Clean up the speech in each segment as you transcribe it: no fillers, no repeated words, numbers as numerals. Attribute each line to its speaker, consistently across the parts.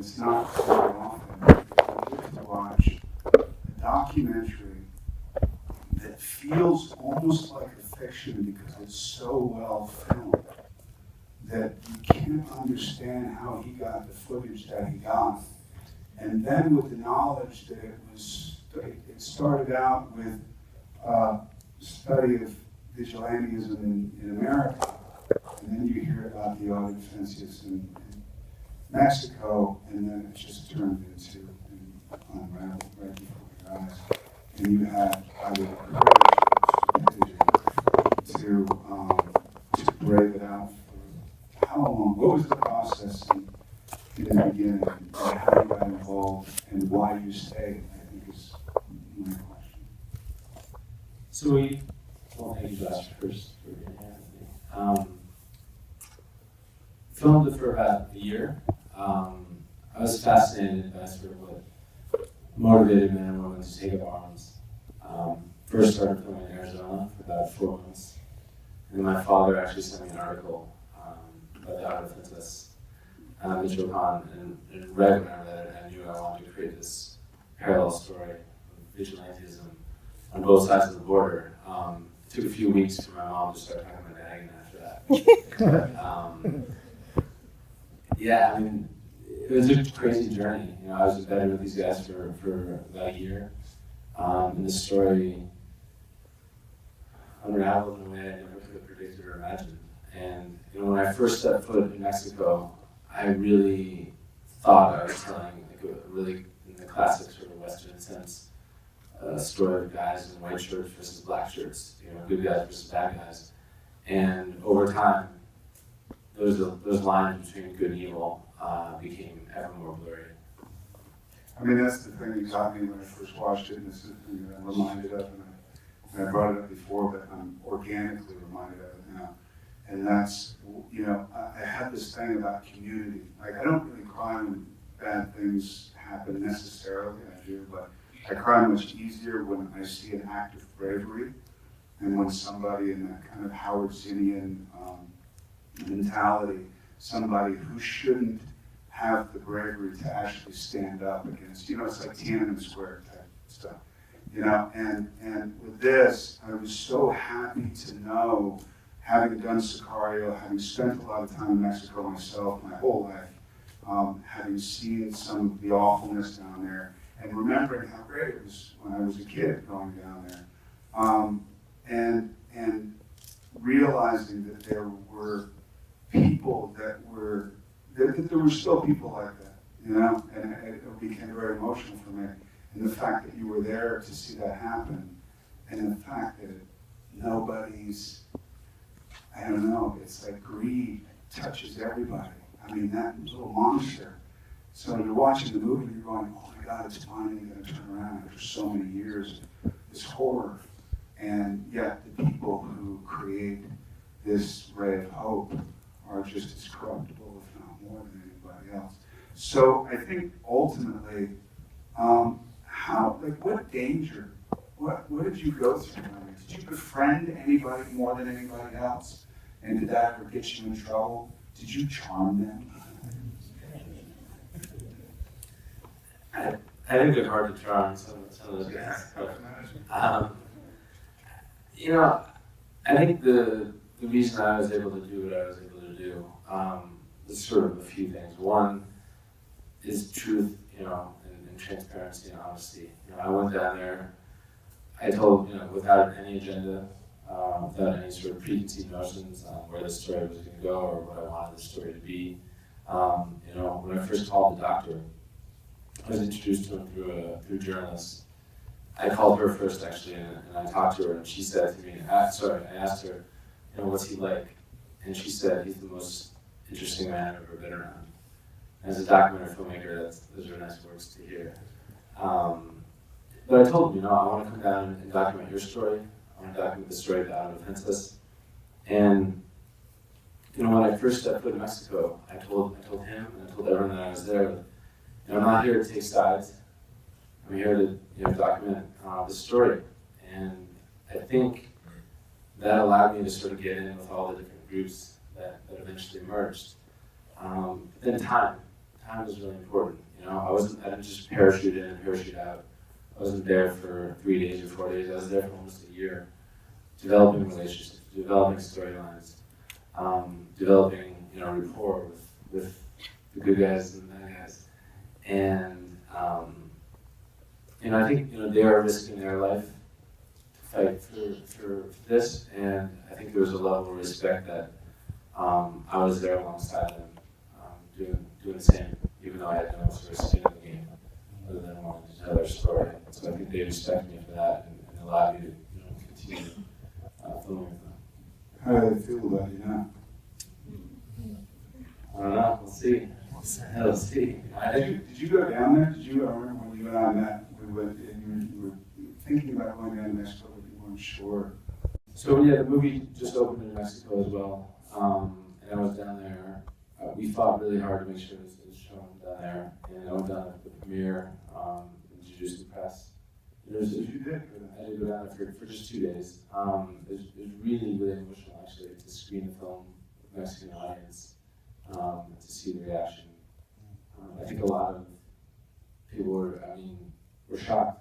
Speaker 1: it's not very often that you get to watch a documentary that feels almost like a fiction because it's so well filmed that you can't understand how he got the footage that he got. And then with the knowledge that it started out with study of vigilantism in America, and then you hear about the auto defensives in Mexico, and then it just turned into unraveled right before your eyes. And you had, I would encourage you to brave it out for how long? What was the process in the beginning, and how you got involved, and why you stayed, I think is my question.
Speaker 2: So well, thank you, Josh, first for being here with me. Filmed it for about a year. I was fascinated by sort of what motivated men and women to take up arms. First started filming in Arizona for about 4 months. And then my father actually sent me an article about the auto defense Michoacan, and read when I read it, I knew I wanted to create this parallel story of vigilantism on both sides of the border. It took a few weeks for my mom to start talking about ag after that. Yeah, I mean, it was a crazy journey. You know, I was embedded with these guys for about a year, and the story unraveled in a way I never could have predicted or imagined. And you know, when I first stepped foot in Mexico, I really thought I was telling like a really, in the classic sort of Western sense, a story of guys in white shirts versus black shirts, you know, good guys versus bad guys. And over time, those lines between good and evil became ever more blurry.
Speaker 1: I mean, that's the thing that got me when I first watched it, and this is the thing that I'm reminded of, and I brought it up before, but I'm organically reminded of it now. And that's, you know, I have this thing about community. Like, I don't really cry when bad things happen necessarily, I do, but I cry much easier when I see an act of bravery, and when somebody in that kind of Howard Zinnian mentality, somebody who shouldn't have the bravery to actually stand up against, you know, it's like Tiananmen Square type stuff, you know, and with this, I was so happy to know, having done Sicario, having spent a lot of time in Mexico myself my whole life, having seen some of the awfulness down there, and remembering how great it was when I was a kid going down there, and realizing that there were people that there were still people like that, you know, and it became very emotional for me. And the fact that you were there to see that happen, and the fact that nobody's, I don't know, it's like greed touches everybody. I mean, that little monster. So you're watching the movie and you're going, oh my God, it's finally going to turn around after so many years of this horror. And yet the people who create this ray of hope are just as corruptible, if not more than anybody else. So I think ultimately, what danger, what did you go through? I mean, did you befriend anybody more than anybody else? And did that ever get you in trouble? Did you charm them?
Speaker 2: I think they're hard to charm, some of those guys. You know, I think the reason I was able to do what I was able to do is sort of a few things. One is truth, you know, and transparency and honesty. You know, I went down there, I told, you know, without any agenda, without any sort of preconceived notions on where the story was going to go or what I wanted the story to be. You know, when I first called the doctor, I was introduced to him through journalists. I called her first, actually, and I talked to her, and she said to me, I asked her, you know, what's he like? And she said, he's the most interesting man I've ever been around. As a documentary filmmaker, those are nice words to hear. But I told him, you know, I want to come down and document your story. I want to document the story of the auto defenseless. And, you know, when I first stepped foot in Mexico, I told him and I told everyone that I was there, you know, I'm not here to take sides. I'm here to, you know, document the story. And I think that allowed me to sort of get in with all the different groups that eventually emerged. But then time time was really important. You know, I didn't just parachute in and parachute out. I wasn't there for 3 days or 4 days. I was there for almost a year, developing relationships, developing storylines, developing, you know, rapport with the good guys and the bad guys. And, you know, I think, you know, they are risking their life to fight for this, and I think there was a level of respect that I was there alongside them, doing the same, even though I had no sort of skin in the game, other than wanting to tell their story. So I think they respect me for that and allow me to, you know, continue filming with them.
Speaker 1: How do they feel about you now?
Speaker 2: I don't know. We'll see. We'll see.
Speaker 1: Did you go down there? I remember when you and I met, we went, and you were thinking about going down to Mexico, but you weren't sure.
Speaker 2: So yeah, the movie just opened in Mexico as well, and I was down there. We fought really hard to make sure it was shown down there, and I went down to the premiere, introduced the press.
Speaker 1: You did?
Speaker 2: I did go down there for just 2 days. It was really, really emotional actually to screen the film with the Mexican audience, to see the reaction. I think a lot of people were shocked.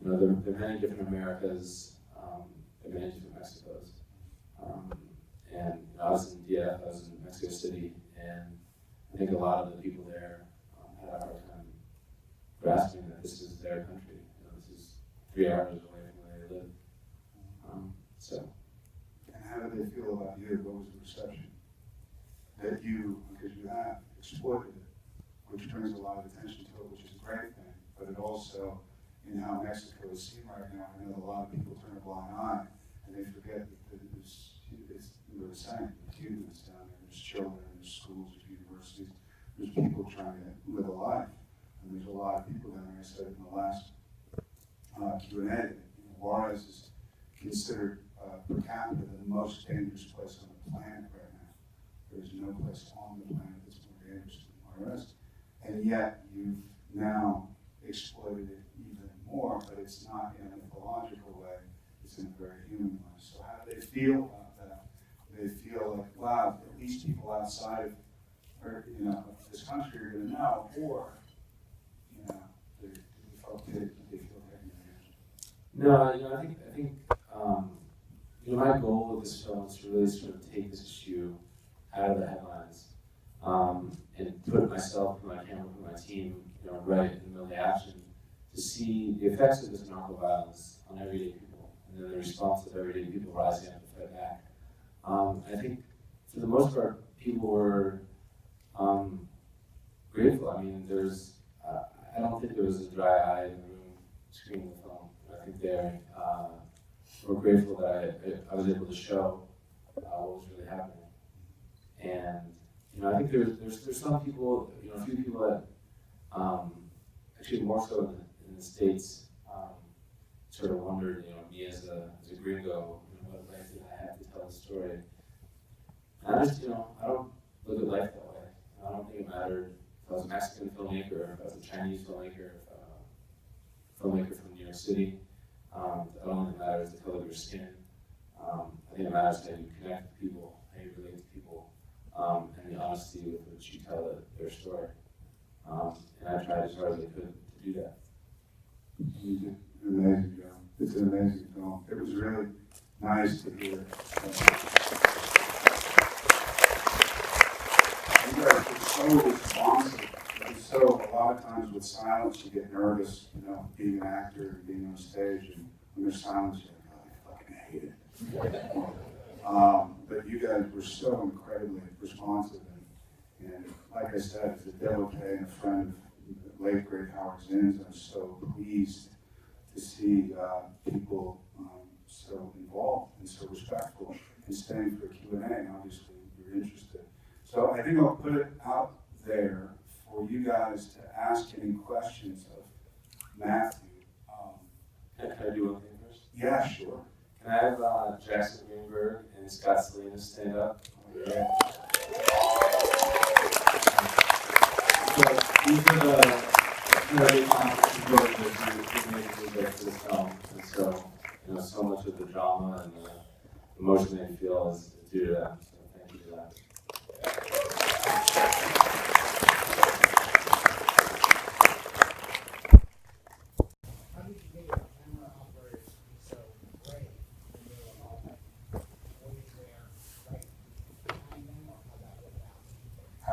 Speaker 2: You know, there are many different Americas, there are many different Mexicos. And you know, I was in DF, I was in Mexico City, and I think a lot of the people there had a hard time grasping that this is their country. You know, this is 3 hours away from where they live.
Speaker 1: And how did they feel about you? What was the perception? That you, because you have exploited it, which brings a lot of attention to it, which is a great thing, but it also, in how Mexico is seen right now, I know a lot of people turn a blind eye, and they forget that we were saying, Cubans down there, there's children, there's schools, there's universities, there's people trying to live a life, and there's a lot of people down there. I said in the last Q&A, that Juarez is considered per capita the most dangerous place on the planet right now. There is no place on the planet that's more dangerous than Juarez, and yet you've now exploited it even more, but it's not in a mythological way, it's in a very human way. So how do they feel about that? They feel like, wow, at least people outside of, or, you know, this country are going to know, or, you know, they feel
Speaker 2: No, you know, I think you know, my goal with this film is to really sort of take this issue out of the headlines, and put myself, put my camera, put my team, you know, right in the middle of the action to see the effects of this narco violence on everyday people, and then the response of everyday people rising up to fight back. I think for the most part, people were grateful. I mean, I don't think there was a dry eye in the room screening the film. I think they were grateful that I was able to show what was really happening. And you know, I think there's some people, you know, a few people that actually more so in the States sort of wondered, you know, me as a gringo, you know, what life did I have to tell the story? And I just, you know, I don't look at life that way. I don't think it mattered if I was a Mexican filmmaker, if I was a Chinese filmmaker, if a filmmaker from New York City. I don't think it matters the color of your skin. I think it matters how you connect with people, how you relate to people, and the honesty with which you tell their story. And I tried as hard as I could to do that.
Speaker 1: You did an amazing job. It's an amazing film. It was really nice to hear. You guys were so responsive. So a lot of times with silence, you get nervous, you know, being an actor and being on stage, and when there's silence, you're like, oh, I fucking hate it. But you guys were so incredibly responsive, and like I said, as a devotee and a friend of the late great Howard Zinn's, I'm so pleased to see people so involved and so respectful and staying for a Q&A, and obviously you're interested. So I think I'll put it out there for you guys to ask any questions of Matthew.
Speaker 2: Can I do one thing first?
Speaker 1: Yeah, sure.
Speaker 2: Can I have Jackson Greenberg and Scott Salinas stand up?
Speaker 1: Yeah.
Speaker 2: So these are the very talented people who made it to this film. And so, you know, so much of the drama and the emotion they feel is due to them. So thank you for that.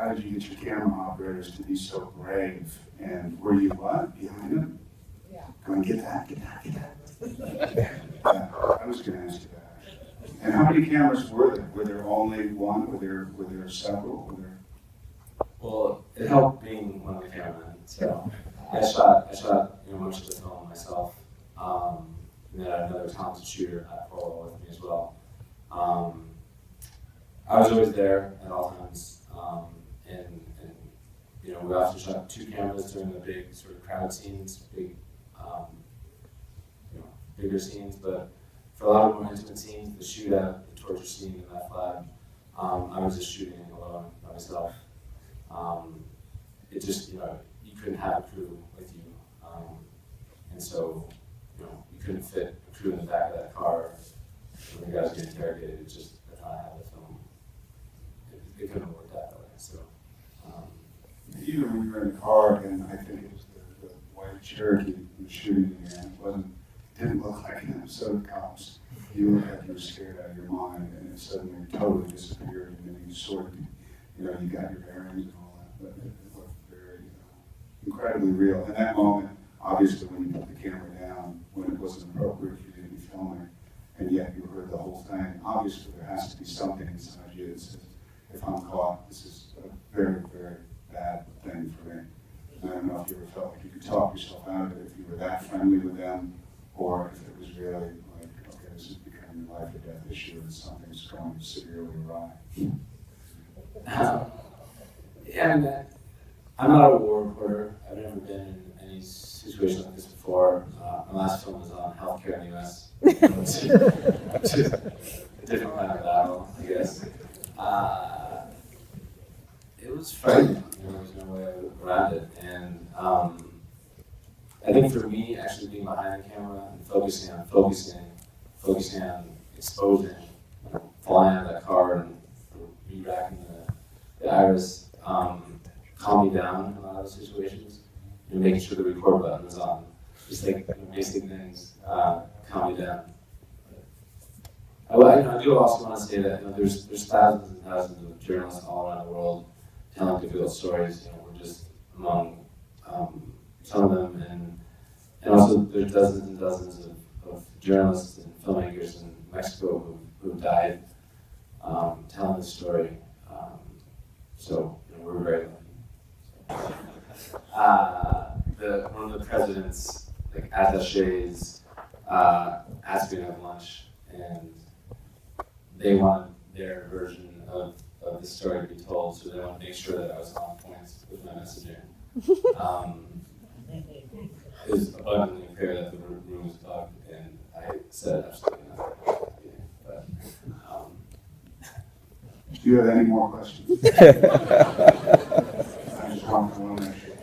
Speaker 1: how did you get your camera operators to be so brave? And were you what? Behind them?
Speaker 3: Yeah.
Speaker 1: Going, get that. Yeah, I was going to ask you that. And how many cameras were there? Were there only one? Were there several?
Speaker 2: Well, it helped being one of the cameramen. So I shot most of the film myself. And then I had another talented shooter at Polo with me as well. I was always there at all times. And we also shot 2 cameras during the big sort of crowd scenes, bigger scenes. But for a lot of more intimate scenes, the shootout, the torture scene in that lab, I was just shooting alone by myself. It just, you couldn't have a crew with you. And so, you couldn't fit a crew in the back of that car when the guys get interrogated. It's just, they're trying to have the film. It couldn't work that way. So,
Speaker 1: even when you were in the car, and I think it was the white Cherokee who was shooting you, and it didn't look like an episode of Cops. You looked like you were scared out of your mind, and it suddenly totally disappeared, and then you sort of, you got your bearings and all that, but it looked very incredibly real. In that moment, obviously, when you put the camera down, when it wasn't appropriate for you to be filming, and yet you heard the whole thing, obviously there has to be something inside you that says, if I'm caught, this is a very, very bad thing for me. And I don't know if you ever felt like you could talk yourself out of it, if you were that friendly with them, or if it was really like, okay, this is becoming a life or death issue and something's going severely awry.
Speaker 2: I'm not a war reporter. I've never been in any situation like this before. My last film was on healthcare in the U.S., which is a different kind of battle, I guess. It was frightening. There was no way around it. And I think for me, actually being behind the camera and focusing on exposing, flying out of that car and re-racking the iris, calm me down in a lot of situations, and making sure the record button was on. Just like basic things, calm me down. I do also want to say that there's thousands and thousands of journalists all around the world telling difficult stories. We're just among some of them, and also there's dozens and dozens of journalists and filmmakers in Mexico who've died telling this story. So we're very lucky. One of the president's attaches asked me to have lunch, and they wanted their version of the story to be told, so they wanted to make sure that I was on point with my messaging. It was abundantly clear that the room was bugged, and I said absolutely nothing. But,
Speaker 1: do you have any more questions? I just want to make sure.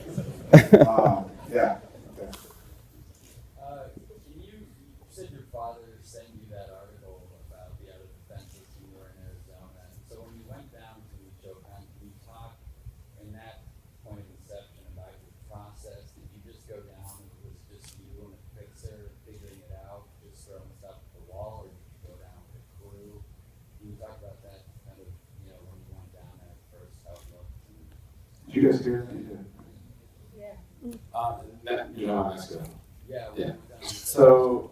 Speaker 1: Yeah.
Speaker 4: You said your father sent you that article about the other defenses you were in Arizona. So when you went down to Michoacan, can you talk in that point of inception about your process? Did you just go down and it was just you and a fixer figuring it out, just throwing stuff at the wall, or did you go down with a crew? Can you talk about that kind of, when you went down there first, how it looked?
Speaker 1: Did you guys hear that?
Speaker 2: Mexico.
Speaker 4: Yeah.
Speaker 2: So,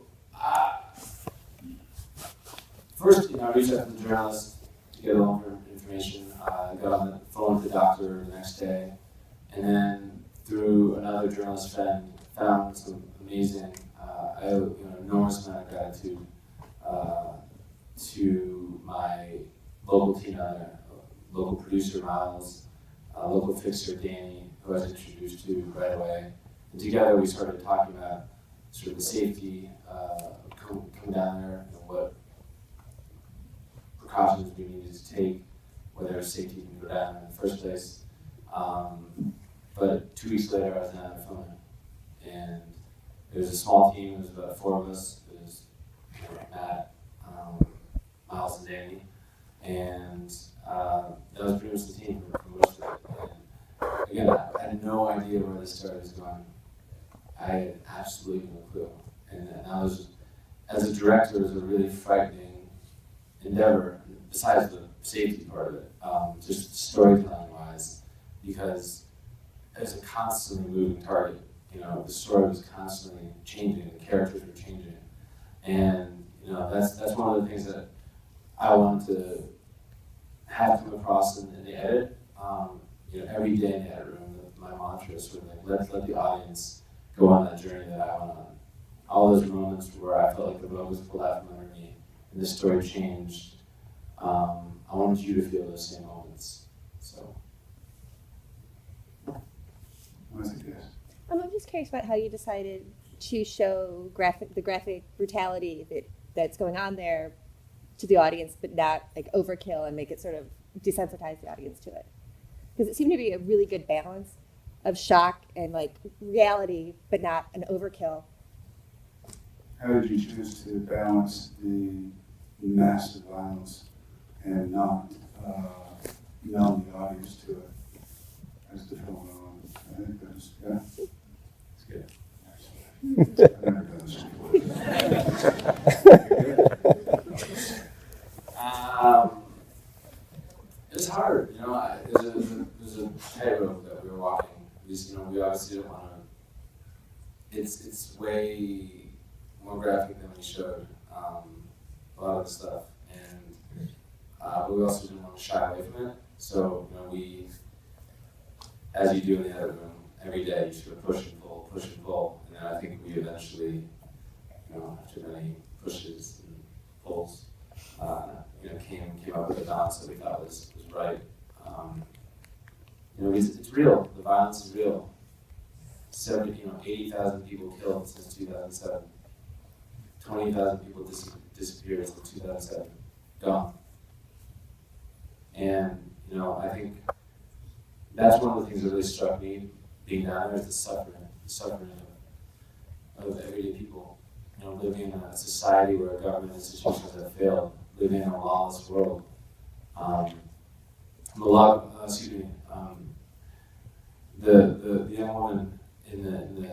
Speaker 2: first, I reached out to the journalist to get a little more information. I got on the phone with the doctor the next day, and then through another journalist friend, found some amazing, I owe an enormous amount of gratitude to my local team down there, local producer Miles, local fixer Danny, who I was introduced to right away. And together we started talking about sort of the safety coming down there, what precautions we needed to take, whether safety can go down in the first place. But 2 weeks later I was down there filming. And it was a small team, it was about 4 of us. It was Matt, Miles and Danny. And that was pretty much the team for most of it. And again, I had no idea where this story was going. I had absolutely no clue. And that was, as a director, it was a really frightening endeavor, besides the safety part of it, just storytelling wise. because it's a constantly moving target. You know, the story was constantly changing, the characters were changing, and you know that's one of the things that I wanted to have come across in the edit. You know, every day in the edit room, my mantra is sort of like let the audience go on that journey that I went on. All those moments where I felt like the rug was pulled out from under me and the story changed. I wanted you to feel those same moments. So.
Speaker 1: Yes.
Speaker 3: I'm just curious about how you decided to show the graphic brutality that's going on there to the audience, but not like overkill and make it sort of desensitize the audience to it. Because it seemed to be a really good balance of shock and like reality, but not an overkill.
Speaker 1: How did you choose to balance the massive violence and not numb the audience to it as the film went on? I think that's, yeah.
Speaker 2: It's good.
Speaker 1: I've never done this before.
Speaker 2: It was hard, you know. There's a tightrope that we were walking. You know, we obviously didn't want to. It's way more graphic than we showed a lot of the stuff, and but we also didn't want to shy away from it. So you know, we, as you do in the edit room, every day you sort of push and pull, and then I think we eventually, you know, after many pushes and pulls, you know, came up with a balance that we thought was right. You know, it's real. The violence is real. 80,000 people killed since 2007. 20,000 people disappeared since 2007. Gone. And you know, I think that's one of the things that really struck me being down there is the suffering of everyday people. You know, living in a society where government institutions have failed, living in a lawless world. The young woman in the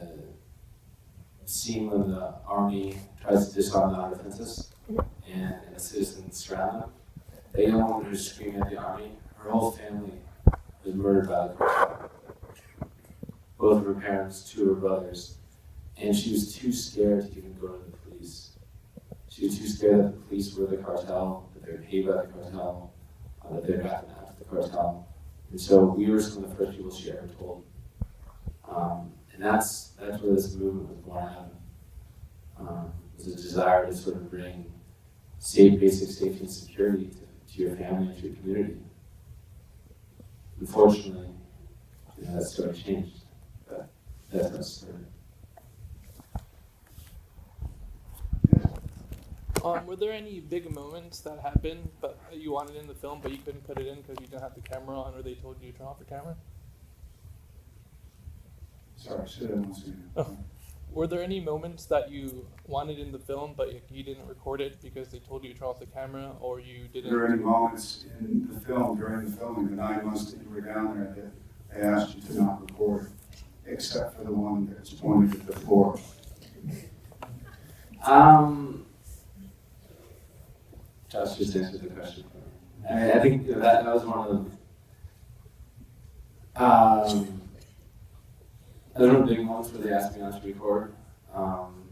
Speaker 2: scene when the army tries to disarm the armed defenses and the citizens surround them. The young woman who's screaming at the army, her whole family was murdered by the cartel. Both of her parents, 2 of her brothers, and she was too scared to even go to the police. She was too scared that the police were the cartel, that they were paid by the cartel, that they were acting after the cartel. And so we were some of the first people she ever told. And that's where this movement was born out of. It was a desire to sort of bring basic safety and security to your family and to your community. Unfortunately, you know, that story changed, but that's how it started.
Speaker 5: Were there any big moments that happened but you wanted in the film but you couldn't put it in because you didn't have the camera on or they told you to turn off the camera?
Speaker 1: Sorry, say that once again.
Speaker 5: Oh. Were there any moments that you wanted in the film but you didn't record it because they told you to turn off the camera or you didn't?
Speaker 1: Were there any moments in the film, during the filming, the 9 months that you were down there, that they asked you to not record, except for the one that's pointed at the floor?
Speaker 2: Josh just answered the question for me. I think that was one of the one of the big moments where they asked me not to record.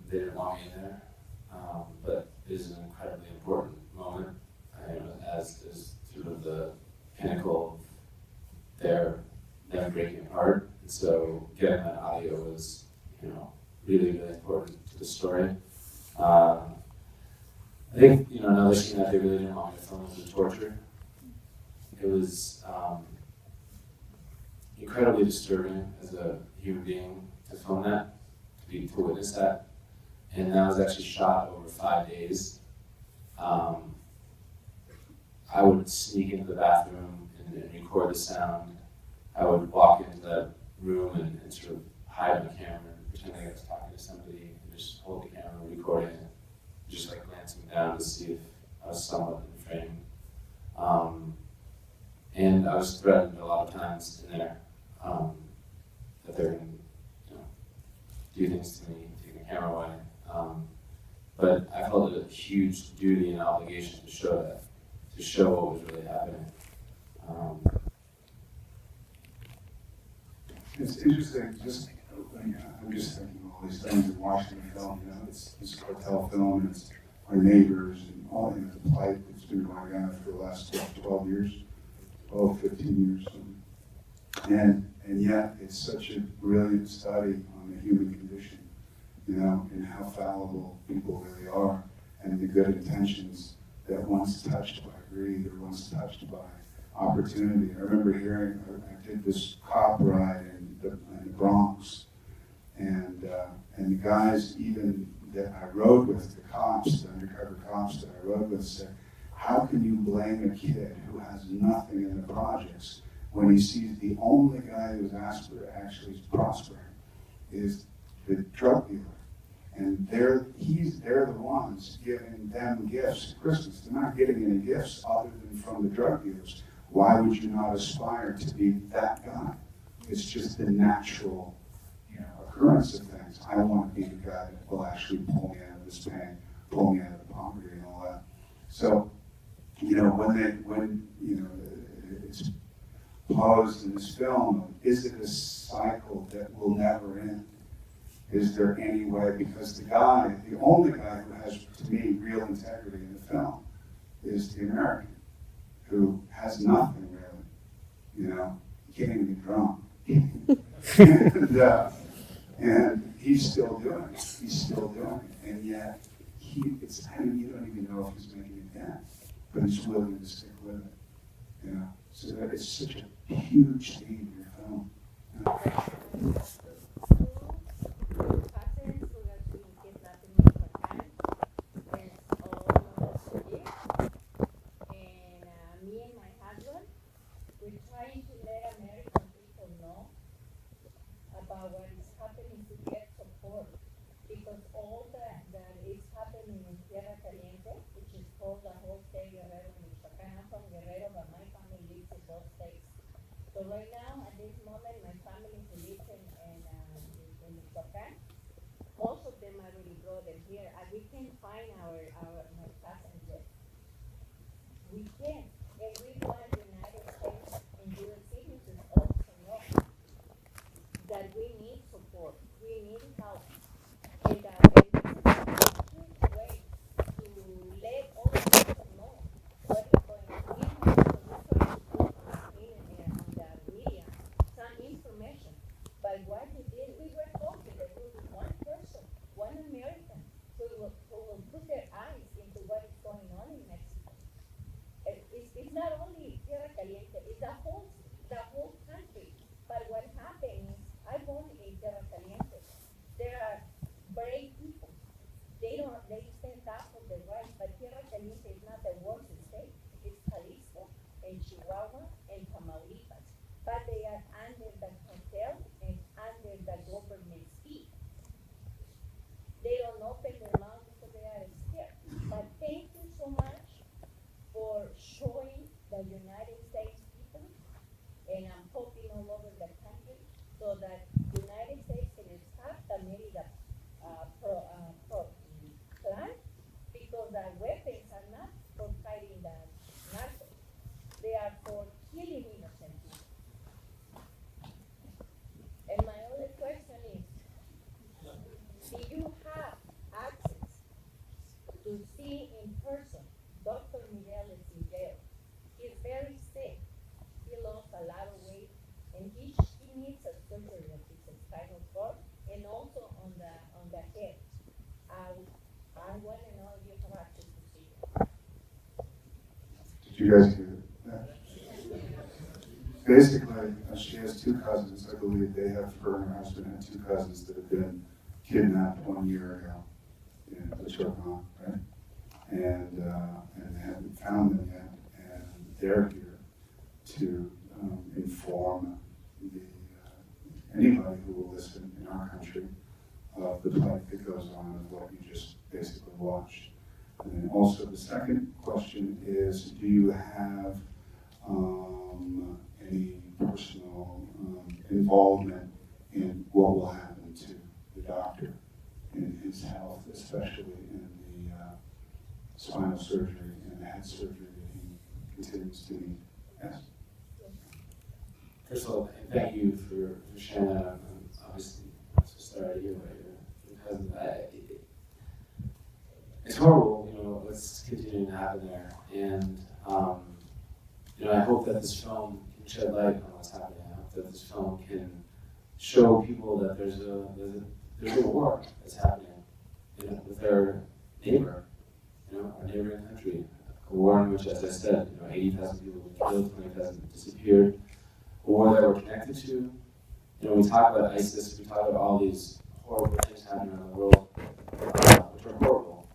Speaker 2: They didn't want me in there, but it is an incredibly important moment, as sort of the pinnacle of them breaking apart. And so getting that audio was, you know, really, really important to the story. I think, you know, another scene that they really didn't want me to film was the torture. It was incredibly disturbing as a human being to film that, to witness that. And that was actually shot over 5 days. I would sneak into the bathroom and record the sound. I would walk into that room and sort of hide my camera and pretend like I was talking to somebody and just hold the camera recording it, just like glancing down to see if I was somewhat in frame. And I was threatened a lot of times in there that they were going to, you know, do things to me, take the camera away. But I felt a huge duty and obligation to show that, to show what was really happening.
Speaker 1: It's interesting, just, I'm just thinking of all these things and watching the film, you know, it's cartel film, and it's our neighbors and all, you know, the plight that's been going on for the last 12 years, 15 years. And yet it's such a brilliant study on the human condition, you know, and how fallible people really are, and the good intentions that once touched by greed or once touched by opportunity. I remember hearing, I did this cop ride in the Bronx, and the guys even that I rode with, the cops, the undercover cops that I rode with, said, how can you blame a kid who has nothing in the projects when he sees the only guy who's actually prospering is the drug dealer? And they're the ones giving them gifts at Christmas. They're not getting any gifts other than from the drug dealers. Why would you not aspire to be that guy? It's just the natural, you know, occurrence of things. I want to be the guy that will actually pull me out of this pain, pull me out of the poverty and all that. So, you know, when you know, it's posed in this film, is it a cycle that will never end? Is there any way? Because the only guy who has, to me, real integrity in the film is the American, who has nothing really, you know, he can't even get drunk. And he's still doing it. He's still doing it. And yet, you don't even know if he's making it yet, but he's willing to stick with it, you know. So that it's such a huge theme in your film. You know?
Speaker 6: About what is happening to get support, because all that is happening in Tierra Caliente, which is called the whole state Guerrero, Michoacán. I'm from Guerrero, but my family lives in both states. So right now, at this moment, my family who lives in Michoacán, most of them are really brought in here, and we can find my cousins yet. We can, and we want the United States and U.S. citizens also know that we need support, we need help, and this is a huge way to let all the people know what is going on. We try to put on the media some information, but what we did, we were hoping that there was one person, one American, who will put their eyes into what is going on in Mexico. It's not only Tierra Caliente, it's the whole country. But what happened is, I born in Tierra Caliente. There are brave people. They stand up for their rights, but Tierra Caliente is not the worst state. It's Jalisco and Chihuahua and Tamaulipas. But they are under the cartel and under the government speed. They don't open their mouth because they are scared. But thank you so much for showing the United States people, and I'm hoping all over the country, so that the United States can start the Merida plan, because the weapons are not for fighting the narcos, they are for killing innocent people. And my other question is, do you have access to see in person Dr. Miguel is in jail? He's very sick, he lost a lot of weight, and he needs a surgery of his spinal cord and also on the head. I want to know if you have access to see it.
Speaker 1: Did you guys hear that? Basically, she has two cousins. I believe her and her husband had two cousins that have been kidnapped 1 year ago in Michoacán, right? And they haven't found them yet, and they're here to inform anybody who will listen in our country of the plight that goes on with what you just basically watched. And then also the second question is, do you have any personal involvement in what will happen to the doctor in his health, especially in the spinal surgery and the head surgery that he continues to need? Yes?
Speaker 2: first of all, thank you for sharing that. I'm obviously so sorry to hear about your cousin. It's horrible, what's continuing to happen there. And, I hope that this film can shed light on what's happening. I hope that this film can show people that there's a war that's happening, with our neighbor, our neighboring country. A war in which, as I said, 80,000 people were killed, 20,000 disappeared. A war that we're connected to. We talk about ISIS, we talk about all these horrible things happening around the world, which are horrible.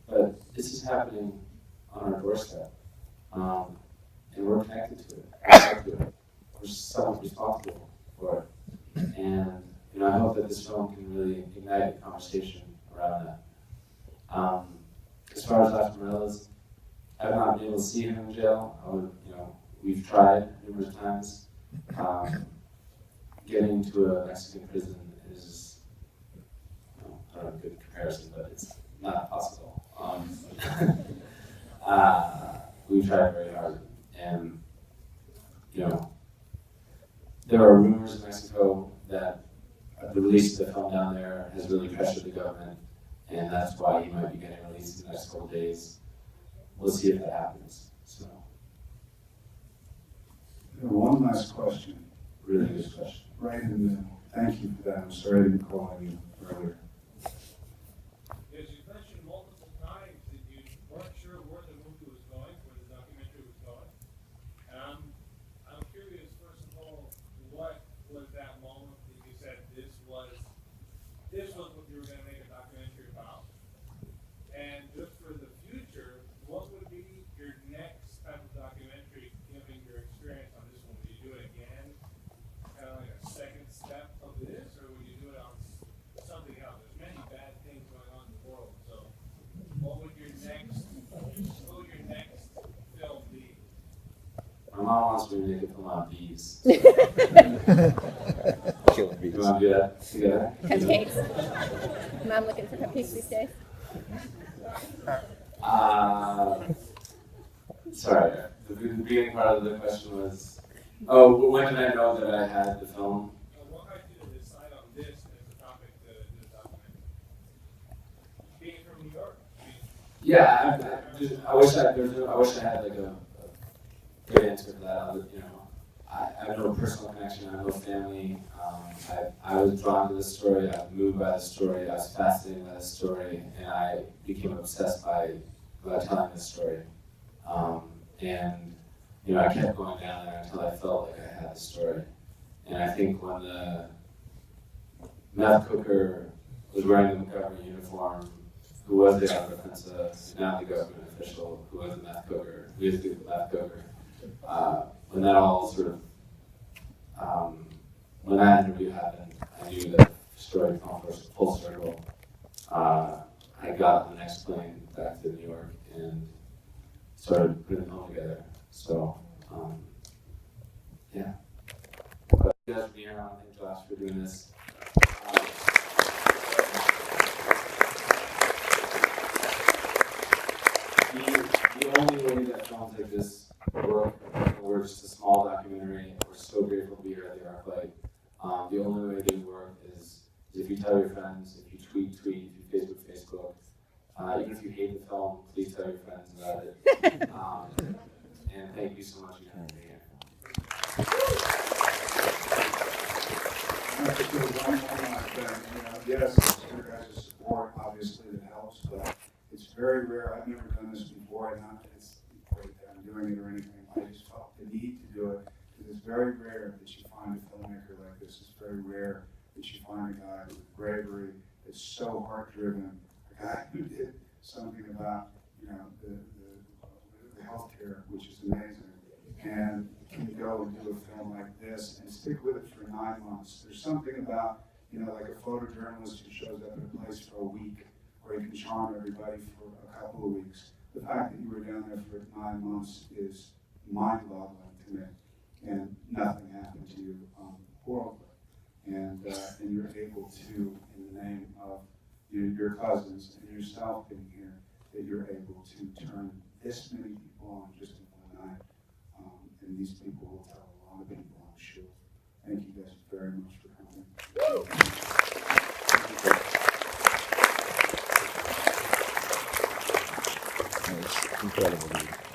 Speaker 2: But this is happening on our doorstep. And we're connected to it. We're somewhat responsible for it. And I hope that this film can really ignite a conversation around that. As far as Dr. Morales, I've not been able to see him in jail. We've tried numerous times. Getting to a Mexican prison is, I don't have a good comparison, but it's not possible. We've tried very hard, and there are rumors in Mexico that the release of the film down there has really pressured the government, and that's why he might be getting released in the next couple of days. We'll see if that happens. So,
Speaker 1: one last question.
Speaker 2: Really good question.
Speaker 1: Right in the middle. Thank you for that. I'm sorry I didn't call on you earlier.
Speaker 7: Yes, you mentioned multiple times that you weren't sure where the movie was going, where the documentary was going. And I'm curious, first of all, what was that moment that you said this was what you were going to make a documentary about? And just for the future, what would be your next type of documentary, given your experience on this one? Would you do it again, kind of like a second step of this, or would you do it on something else? There's many bad things going on in the world, so what would your next film be?
Speaker 2: My mom wants me to make a film on bees.
Speaker 8: Killing bees.
Speaker 2: You want to do that together?
Speaker 3: Cupcakes. Mom looking for cupcakes these days.
Speaker 2: Sorry, the beginning part of the question was, when did I know that I had the film?
Speaker 7: What got you to decide on this as a topic to do the documentary? Being from New York?
Speaker 2: Yeah, I wish I had like a good answer for that. I have no personal connection. I have no family. I was drawn to this story. I was moved by the story. I was fascinated by the story, and I became obsessed by telling this story. And I kept going down there until I felt like I had the story. And I think when the meth cooker was wearing the government uniform, who was the defensa, now the government official, who was the meth cooker, who is the meth cooker, when that all sort of, when that interview happened, I knew that the story came full circle. I got on the next plane back to New York and started putting the film together. So, yeah. But you guys for being here. I want to thank Josh for doing this. The only way that films like this work, we're just a small documentary, we're so grateful to be here at the ArcLight. The only way they work is if you tell your friends, if you tweet, if you Facebook. Even if you hate the film, please tell your friends about it. And thank you so much for being here.
Speaker 1: Yes, it's your guys' support, obviously, that helps, but it's very rare. I've never done this before, and not that it's great that I'm doing it or anything. I just felt the need to do it, because it's very rare that you find a filmmaker like this. It's very rare that you find a guy with bravery that's so heart-driven, a guy who did something about, the healthcare, which is amazing, and can go and do a film like this and stick with it for 9 months. There's something about, like a photojournalist who shows up in a place for a week, or you can charm everybody for a couple of weeks. The fact that you were down there for 9 months is mind-boggling to me, and nothing happened to you horribly. And you're able to, in the name of your cousins and yourself being here, that you're able to turn this many people on just in one night. And these people will tell a lot of people, I'm shield. Thank you guys very much for coming.
Speaker 8: It's incredible, dude.